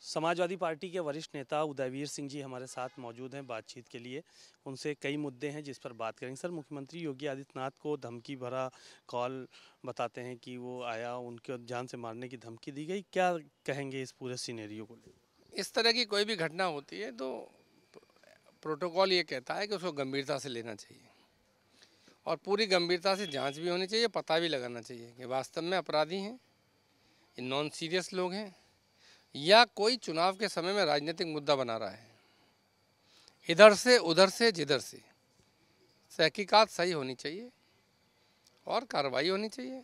Samajwadi party के वरिष्ठ नेता उदयवीर सिंह जी हमारे साथ मौजूद हैं बातचीत के लिए। उनसे कई मुद्दे हैं जिस पर बात करेंगे। सर, मुख्यमंत्री योगी आदित्यनाथ को धमकी भरा कॉल बताते हैं कि वो आया, उनके जान से मारने की धमकी दी गई। क्या कहेंगे इस पूरे सिनेरियो को लेकर? इस तरह की कोई भी घटना होती है तो प्रोटोकॉल ये कहता है कि उसको गंभीरता से लेना चाहिए और पूरी गंभीरता से जांच भी होनी चाहिए, पता भी लगाना चाहिए कि वास्तव में अपराधी हैं, ये नॉन सीरियस लोग हैं या कोई चुनाव के समय में राजनीतिक मुद्दा बना रहा है। इधर से उधर से जिधर से तहकीकात सही होनी चाहिए और कार्रवाई होनी चाहिए।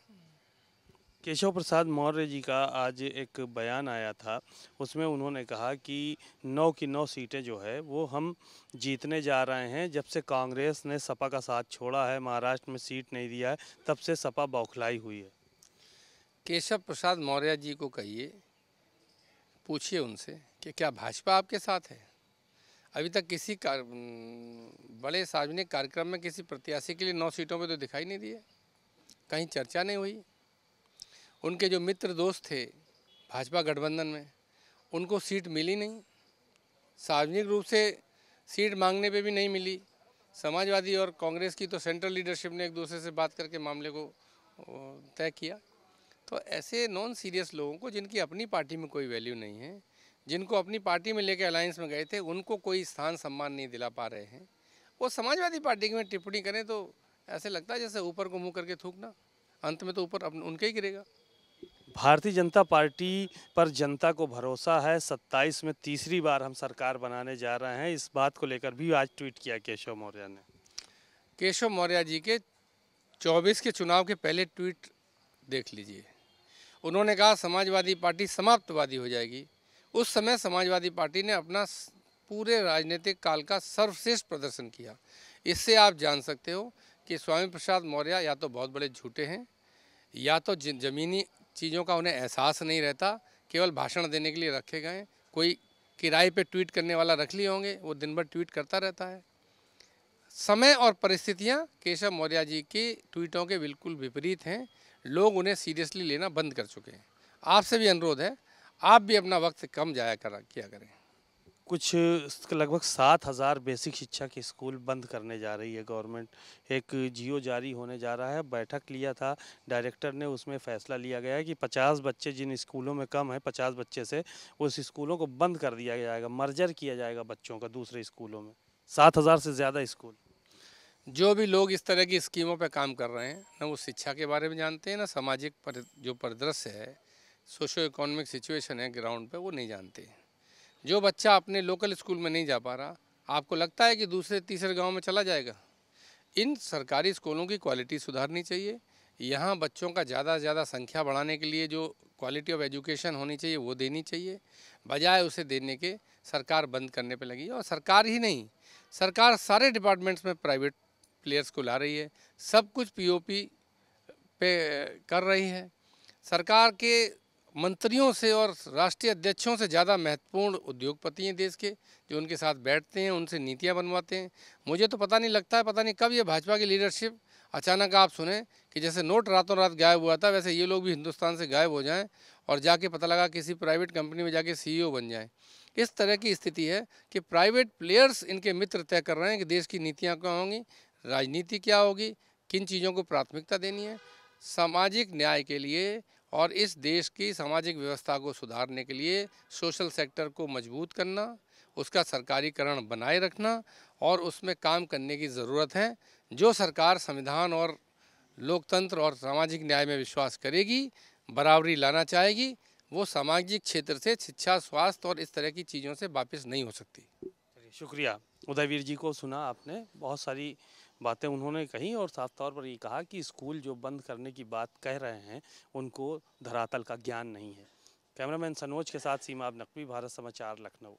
केशव प्रसाद मौर्य जी का आज एक बयान आया था, उसमें उन्होंने कहा कि 9 की 9 सीटें जो है वो हम जीतने जा रहे हैं। जब से कांग्रेस ने सपा का साथ छोड़ा है, महाराष्ट्र में सीट नहीं दिया है, तब से सपा बौखलाई हुई है। केशव प्रसाद मौर्य जी को कहिए, पूछिए उनसे कि क्या भाजपा आपके साथ है। अभी तक किसी बड़े सार्वजनिक कार्यक्रम में किसी प्रत्याशी के लिए 9 सीटों पे तो दिखाई नहीं दिए, कहीं चर्चा नहीं हुई। उनके जो मित्र दोस्त थे भाजपा गठबंधन में, उनको सीट मिली नहीं, सार्वजनिक रूप से सीट मांगने पे भी नहीं मिली। समाजवादी और कांग्रेस की तो सेंट्रल लीडरशिप ने एक दूसरे से बात करके मामले को तय किया। तो ऐसे नॉन सीरियस लोगों को, जिनकी अपनी पार्टी में कोई वैल्यू नहीं है, जिनको अपनी पार्टी में लेके अलायंस में गए थे, उनको कोई स्थान सम्मान नहीं दिला पा रहे हैं, वो समाजवादी पार्टी में टिप्पणी करें तो ऐसे लगता है जैसे ऊपर को मुंह करके थूकना। अंत में तो ऊपर उनके ही गिरेगा। भारतीय जनता पार्टी पर जनता को भरोसा है। 27 में तीसरी बार हम सरकार बनाने जा रहे हैं। इस बात को लेकर भी आज ट्वीट किया केशव मौर्य ने। केशव मौर्य जी के 24 के चुनाव के पहले ट्वीट देख लीजिए। उन्होंने कहा समाजवादी पार्टी समाप्तवादी हो जाएगी। उस समय समाजवादी पार्टी ने अपना पूरे राजनीतिक काल का सर्वश्रेष्ठ प्रदर्शन किया। इससे आप जान सकते हो कि स्वामी प्रसाद मौर्य या तो बहुत बड़े झूठे हैं, या तो ज़मीनी चीज़ों का उन्हें एहसास नहीं रहता, केवल भाषण देने के लिए रखे गए। कोई किराए पे ट्वीट करने वाला रख लिए होंगे, वो दिन भर ट्वीट करता रहता है। समय और परिस्थितियां केशव मौर्य जी के ट्वीटों के बिल्कुल विपरीत हैं। लोग उन्हें सीरियसली लेना बंद कर चुके हैं। आपसे भी अनुरोध है, आप भी अपना वक्त कम किया करें। कुछ लगभग 7,000 बेसिक शिक्षा के स्कूल बंद करने जा रही है गवर्नमेंट। एक जियो जारी होने जा रहा है। बैठक लिया था डायरेक्टर ने, उसमें फैसला लिया गया है कि 50 बच्चे जिन स्कूलों में कम है, 50 बच्चे से उस स्कूलों को बंद कर दिया जाएगा, मर्जर किया जाएगा बच्चों का दूसरे स्कूलों में। 7,000 से ज़्यादा स्कूल। जो भी लोग इस तरह की स्कीमों पर काम कर रहे हैं, न वो शिक्षा के बारे में जानते हैं, न सामाजिक जो परिदृश्य है, सोशो इकोनॉमिक सिचुएशन है ग्राउंड पे, वो नहीं जानते हैं। जो बच्चा अपने लोकल स्कूल में नहीं जा पा रहा, आपको लगता है कि दूसरे तीसरे गांव में चला जाएगा। इन सरकारी स्कूलों की क्वालिटी सुधारनी चाहिए। यहाँ बच्चों का ज़्यादा से ज़्यादा संख्या बढ़ाने के लिए जो क्वालिटी ऑफ एजुकेशन होनी चाहिए वो देनी चाहिए। बजाय उसे देने के सरकार बंद करने पे लगी है। और सरकार ही नहीं, सरकार सारे डिपार्टमेंट्स में प्राइवेट प्लेयर्स को ला रही है। सब कुछ पीओपी पे कर रही है। सरकार के मंत्रियों से और राष्ट्रीय अध्यक्षों से ज़्यादा महत्वपूर्ण उद्योगपति हैं देश के, जो उनके साथ बैठते हैं, उनसे नीतियां बनवाते हैं। मुझे तो पता नहीं लगता है, पता नहीं कब ये भाजपा की लीडरशिप अचानक आप सुने कि जैसे नोट रातों रात गायब हुआ था, वैसे ये लोग भी हिंदुस्तान से गायब हो जाएं और जाके पता लगा किसी प्राइवेट कंपनी में जाके सीईओ बन जाएं। इस तरह की स्थिति है कि प्राइवेट प्लेयर्स इनके मित्र तय कर रहे हैं कि देश की नीतियाँ क्या होंगी, राजनीति क्या होगी, किन चीज़ों को प्राथमिकता देनी है। सामाजिक न्याय के लिए और इस देश की सामाजिक व्यवस्था को सुधारने के लिए सोशल सेक्टर को मजबूत करना, उसका सरकारीकरण बनाए रखना और उसमें काम करने की ज़रूरत है। जो सरकार संविधान और लोकतंत्र और सामाजिक न्याय में विश्वास करेगी, बराबरी लाना चाहेगी, वो सामाजिक क्षेत्र से शिक्षा, स्वास्थ्य और इस तरह की चीज़ों से वापस नहीं हो सकती। चलिए, शुक्रिया। उदयवीर जी को सुना आपने, बहुत सारी बातें उन्होंने कही और साफ तौर पर ये कहा कि स्कूल जो बंद करने की बात कह रहे हैं उनको धरातल का ज्ञान नहीं है। कैमरामैन सनोज के साथ सीमा अब नकवी, भारत समाचार, लखनऊ।